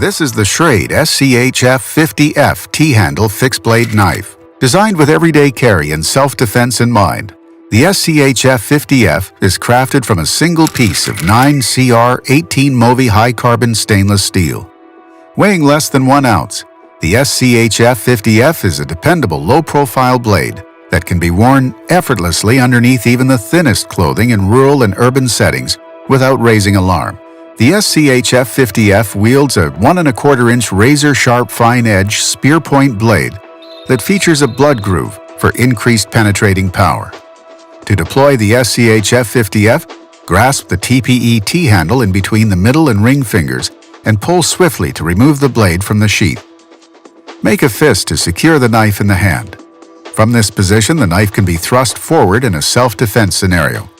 This is the Schrade SCHF 50F T-handle fixed blade knife, designed with everyday carry and self-defense in mind. The SCHF 50F is crafted from a single piece of 9CR 18 Movi high-carbon stainless steel. Weighing less than 1 ounce, the SCHF 50F is a dependable low-profile blade that can be worn effortlessly underneath even the thinnest clothing in rural and urban settings without raising alarm. The SCHF 50F wields a 1¼ razor-sharp fine-edge spear-point blade that features a blood groove for increased penetrating power. To deploy the SCHF 50F, grasp the TPE T-handle in between the middle and ring fingers and pull swiftly to remove the blade from the sheath. Make a fist to secure the knife in the hand. From this position, the knife can be thrust forward in a self-defense scenario.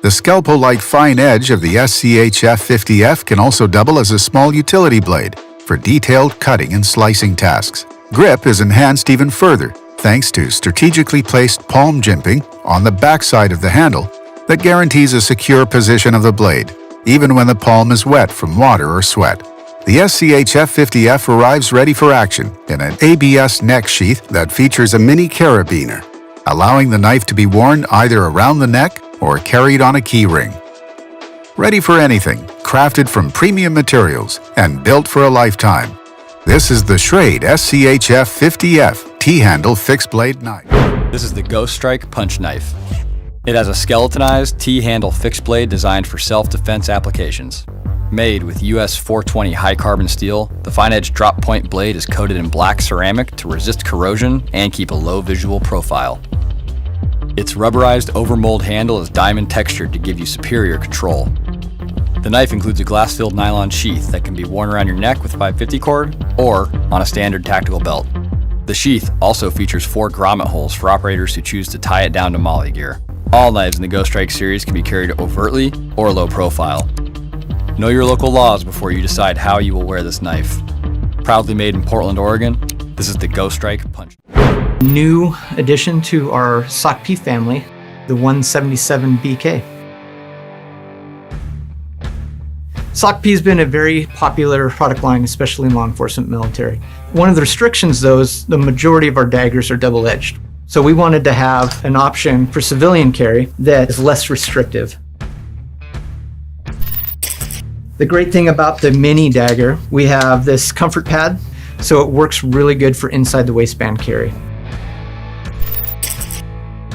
The scalpel-like fine edge of the SCHF 50F can also double as a small utility blade for detailed cutting and slicing tasks. Grip is enhanced even further thanks to strategically placed palm jimping on the backside of the handle that guarantees a secure position of the blade, even when the palm is wet from water or sweat. The SCHF 50F arrives ready for action in an ABS neck sheath that features a mini carabiner, allowing the knife to be worn either around the neck or carried on a key ring. Ready for anything, crafted from premium materials and built for a lifetime. This is the Schrade SCHF 50F T-handle fixed blade knife. This is the Ghostrike punch knife. It has a skeletonized T-handle fixed blade designed for self-defense applications. Made with US 420 high-carbon steel, the fine-edge drop-point blade is coated in black ceramic to resist corrosion and keep a low visual profile. Its rubberized overmold handle is diamond textured to give you superior control. The knife includes a glass-filled nylon sheath that can be worn around your neck with 550 cord or on a standard tactical belt. The sheath also features 4 grommet holes for operators who choose to tie it down to molly gear. All knives in the Ghostrike series can be carried overtly or low profile. Know your local laws before you decide how you will wear this knife. Proudly made in Portland, Oregon, this is the Ghostrike punch. New addition to our SOCP family, the 177BK. SOCP has been a very popular product line, especially in law enforcement military. One of the restrictions, though, is the majority of our daggers are double-edged. So we wanted to have an option for civilian carry that is less restrictive. The great thing about the mini dagger, we have this comfort pad, so it works really good for inside the waistband carry.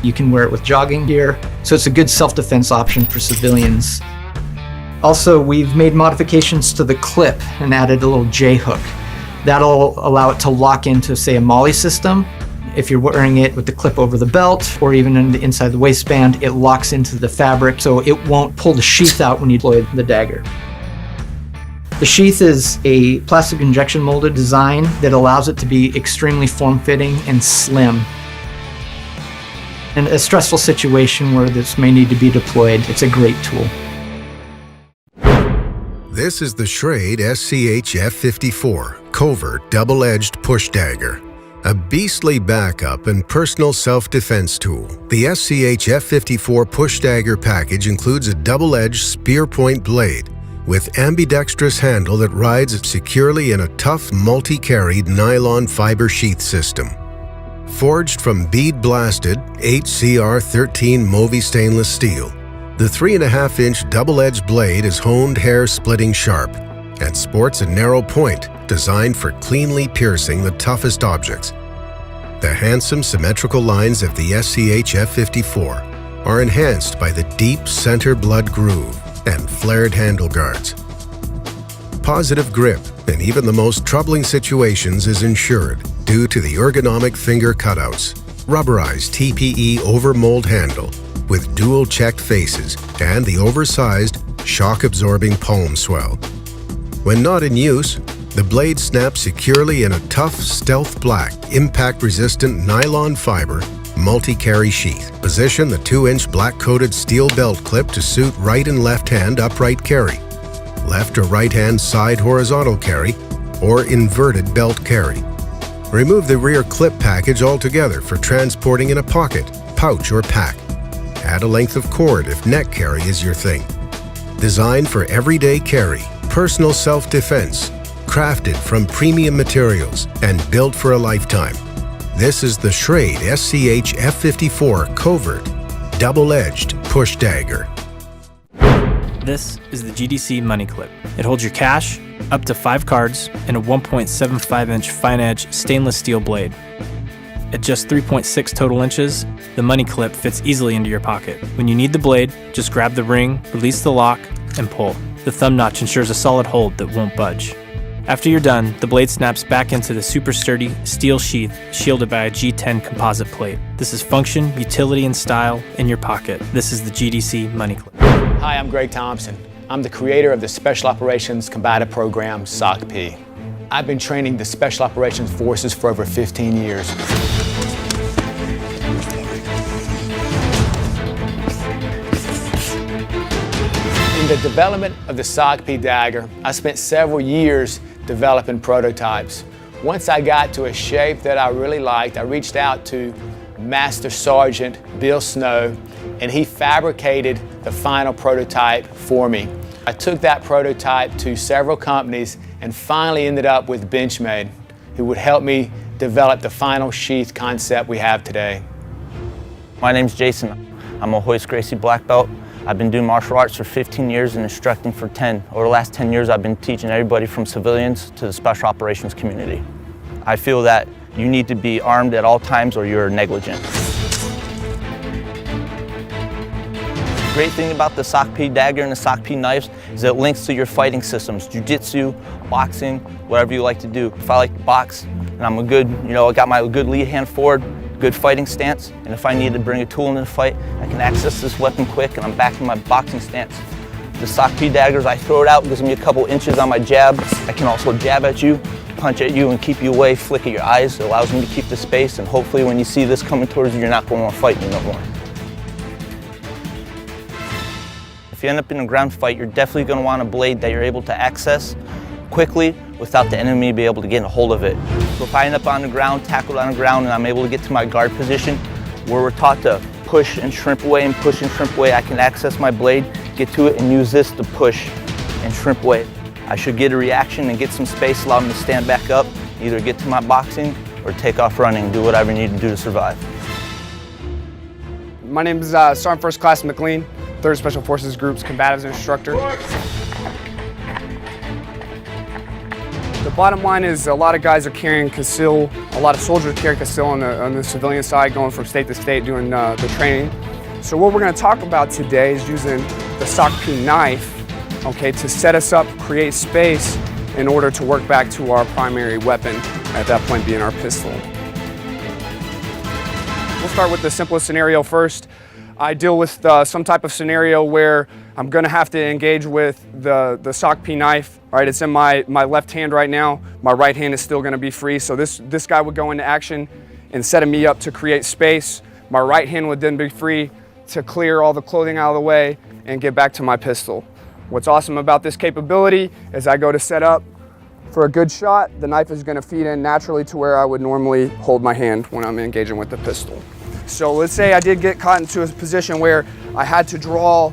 You can wear it with jogging gear, so it's a good self-defense option for civilians. Also, we've made modifications to the clip and added a little J-hook. That'll allow it to lock into, say, a molly system. If you're wearing it with the clip over the belt or even in the inside the waistband, it locks into the fabric so it won't pull the sheath out when you deploy the dagger. The sheath is a plastic injection molded design that allows it to be extremely form-fitting and slim. In a stressful situation where this may need to be deployed, it's a great tool. This is the Schrade SCHF 54 Covert Double-Edged Push Dagger, a beastly backup and personal self-defense tool. The SCHF 54 Push Dagger package includes a double-edged spear point blade with ambidextrous handle that rides securely in a tough multi-carried nylon fiber sheath system. Forged from bead-blasted HCR 13 Movi stainless steel, the 3.5-inch double-edged blade is honed hair-splitting sharp and sports a narrow point designed for cleanly piercing the toughest objects. The handsome symmetrical lines of the SCHF 54 are enhanced by the deep center blood groove and flared handle guards. Positive grip in even the most troubling situations is ensured due to the ergonomic finger cutouts, rubberized TPE overmold handle with dual checked faces, and the oversized, shock-absorbing palm swell. When not in use, the blade snaps securely in a tough, stealth black, impact-resistant nylon fiber multi-carry sheath. Position the 2-inch black-coated steel belt clip to suit right and left hand upright carry, left or right hand side horizontal carry, or inverted belt carry. Remove the rear clip package altogether for transporting in a pocket, pouch, or pack. Add a length of cord if neck carry is your thing. Designed for everyday carry, personal self-defense, crafted from premium materials and built for a lifetime. This is the Schrade SCH F54 Covert Double-Edged Push Dagger. This is the GDC Money Clip. It holds your cash, up to 5 cards, and a 1.75-inch fine-edge stainless steel blade. At just 3.6 total inches, the Money Clip fits easily into your pocket. When you need the blade, just grab the ring, release the lock, and pull. The thumb notch ensures a solid hold that won't budge. After you're done, the blade snaps back into the super sturdy steel sheath shielded by a G10 composite plate. This is function, utility, and style in your pocket. This is the GDC Money Clip. Hi, I'm Greg Thompson. I'm the creator of the Special Operations Combative Program, SOCP. I've been training the Special Operations Forces for over 15 years. In the development of the SOCP Dagger, I spent several years developing prototypes. Once I got to a shape that I really liked, I reached out to Master Sergeant Bill Snow, and he fabricated the final prototype for me. I took that prototype to several companies and finally ended up with Benchmade, who would help me develop the final sheath concept we have today. My name's Jason. I'm a Hoist Gracie black belt. I've been doing martial arts for 15 years and instructing for 10. Over the last 10 years, I've been teaching everybody from civilians to the special operations community. I feel that you need to be armed at all times or you're negligent. The great thing about the SOCP Dagger and the SOCP knives is it links to your fighting systems, jiu-jitsu, boxing, whatever you like to do. If I like to box and I'm a good, I got my good lead hand forward, good fighting stance, and if I need to bring a tool into the fight, I can access this weapon quick and I'm back in my boxing stance. The SOCP daggers, I throw it out, gives me a couple inches on my jab. I can also jab at you, punch at you and keep you away, flick at your eyes. It allows me to keep the space, and hopefully when you see this coming towards you, you're not going to fight me no more. If you end up in a ground fight, you're definitely going to want a blade that you're able to access quickly without the enemy being able to get a hold of it. So if I end up on the ground, tackled on the ground, and I'm able to get to my guard position, where we're taught to push and shrimp away and push and shrimp away, I can access my blade, get to it, and use this to push and shrimp away. I should get a reaction and get some space, allow me to stand back up, either get to my boxing or take off running, do whatever I need to do to survive. My name is Sergeant First Class McLean, 3rd Special Forces Group's Combatives Instructor. The bottom line is a lot of guys are carrying conceal, a lot of soldiers carry conceal on the civilian side, going from state to state doing the training. So what we're going to talk about today is using the SOCP knife, okay, to set us up, create space in order to work back to our primary weapon, at that point being our pistol. We'll start with the simplest scenario first. I deal with some type of scenario where I'm going to have to engage with the SOCP knife. All right, it's in my left hand right now. My right hand is still going to be free. So this guy would go into action and setting me up to create space. My right hand would then be free to clear all the clothing out of the way and get back to my pistol. What's awesome about this capability is I go to set up for a good shot, the knife is going to feed in naturally to where I would normally hold my hand when I'm engaging with the pistol. So let's say I did get caught into a position where I had to draw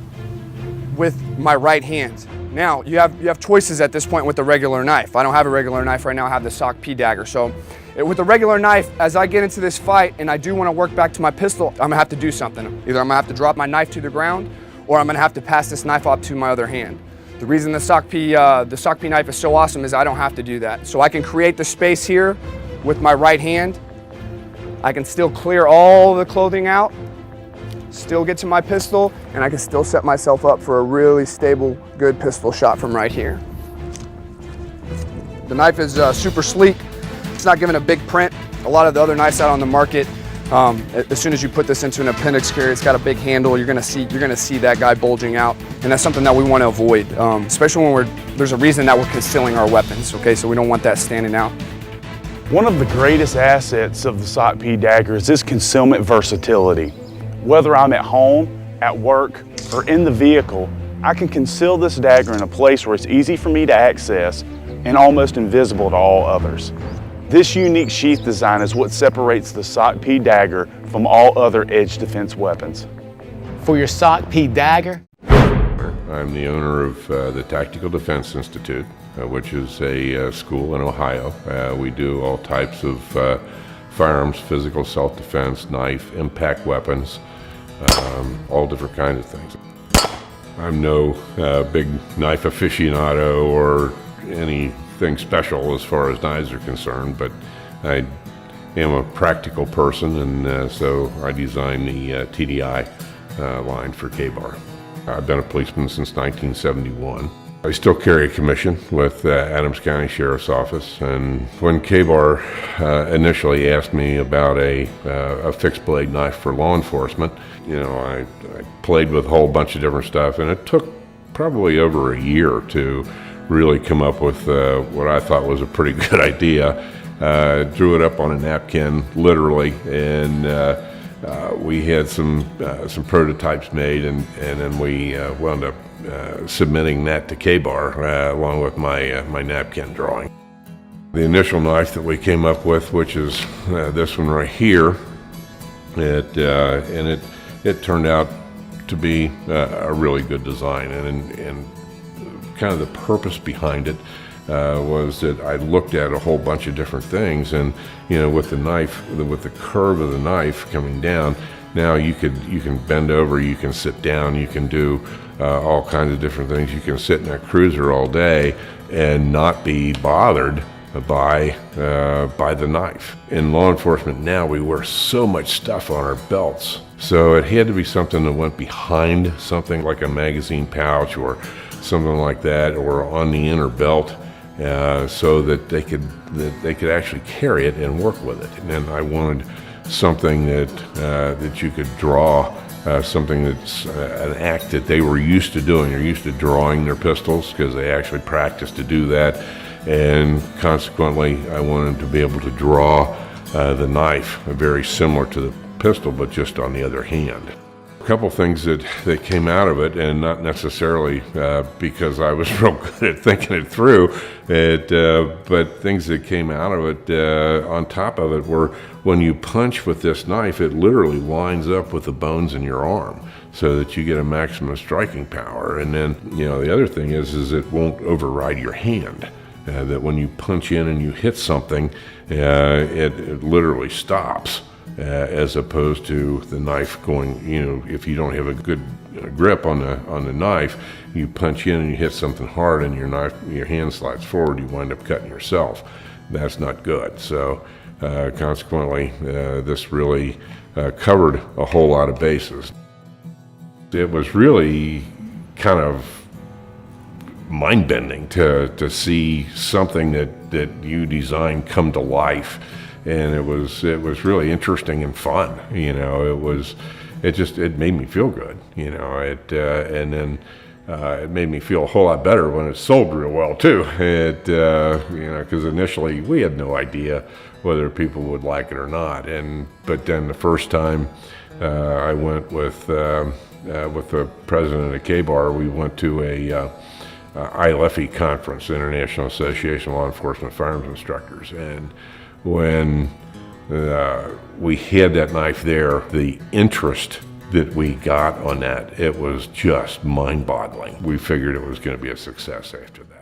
with my right hand. Now, you have choices at this point with the regular knife. I don't have a regular knife right now, I have the SOCP Dagger. So with a regular knife, as I get into this fight and I do want to work back to my pistol, I'm gonna have to do something. Either I'm gonna have to drop my knife to the ground or I'm gonna have to pass this knife off to my other hand. The reason the SOCP knife is so awesome is I don't have to do that. So I can create the space here with my right hand. I can still clear all the clothing out, still get to my pistol, and I can still set myself up for a really stable, good pistol shot from right here. The knife is super sleek. It's not giving a big print. A lot of the other knives out on the market, as soon as you put this into an appendix carry, it's got a big handle. You're gonna see that guy bulging out, and that's something that we want to avoid, especially when there's a reason that we're concealing our weapons. Okay, so we don't want that standing out. One of the greatest assets of the SOCP Dagger is its concealment versatility. Whether I'm at home, at work, or in the vehicle, I can conceal this dagger in a place where it's easy for me to access and almost invisible to all others. This unique sheath design is what separates the SOCP Dagger from all other edge defense weapons. For your SOCP Dagger, I'm the owner of the Tactical Defense Institute, which is a school in Ohio. We do all types of firearms, physical self-defense, knife, impact weapons, all different kinds of things. I'm no big knife aficionado or anything special as far as knives are concerned, but I am a practical person, and so I designed the TDI line for K-Bar. I've been a policeman since 1971. I still carry a commission with Adams County Sheriff's Office, and when K-Bar initially asked me about a fixed blade knife for law enforcement, you know, I played with a whole bunch of different stuff, and it took probably over a year to really come up with what I thought was a pretty good idea. Drew it up on a napkin, literally, and we had some prototypes made, and then we wound up submitting that to K-Bar along with my napkin drawing. The initial knife that we came up with, which is this one right here, it turned out to be a really good design, and kind of the purpose behind it was that I looked at a whole bunch of different things, and you know, with the knife, with the curve of the knife coming down, now you can bend over, you can sit down, you can do all kinds of different things. You can sit in that cruiser all day and not be bothered by the knife. In law enforcement now, we wear so much stuff on our belts, so it had to be something that went behind something like a magazine pouch or something like that, or on the inner belt, so that they could actually carry it and work with it. And then I wanted something that you could draw, something that's an act that they were used to doing. They're used to drawing their pistols because they actually practice to do that, and consequently I wanted to be able to draw the knife very similar to the pistol, but just on the other hand. A couple things that came out of it, and not necessarily because I was real good at thinking it through, but things that came out of it on top of it were, when you punch with this knife, it literally lines up with the bones in your arm so that you get a maximum striking power. And then, you know, the other thing is it won't override your hand. That when you punch in and you hit something, it literally stops. As opposed to the knife going, you know, if you don't have a good grip on the knife, you punch in and you hit something hard and your hand slides forward, you wind up cutting yourself. That's not good. So consequently, this really covered a whole lot of bases. It was really kind of mind-bending to see something that you designed come to life. And it was really interesting and fun, you know. It made me feel good, you know. And then it made me feel a whole lot better when it sold real well too. You know, because initially we had no idea whether people would like it or not. But then the first time I went with the president of K-Bar, we went to a ILFE conference, International Association of Law Enforcement Firearms Instructors, and when we had that knife there, the interest that we got on that, it was just mind-boggling. We figured it was going to be a success after that.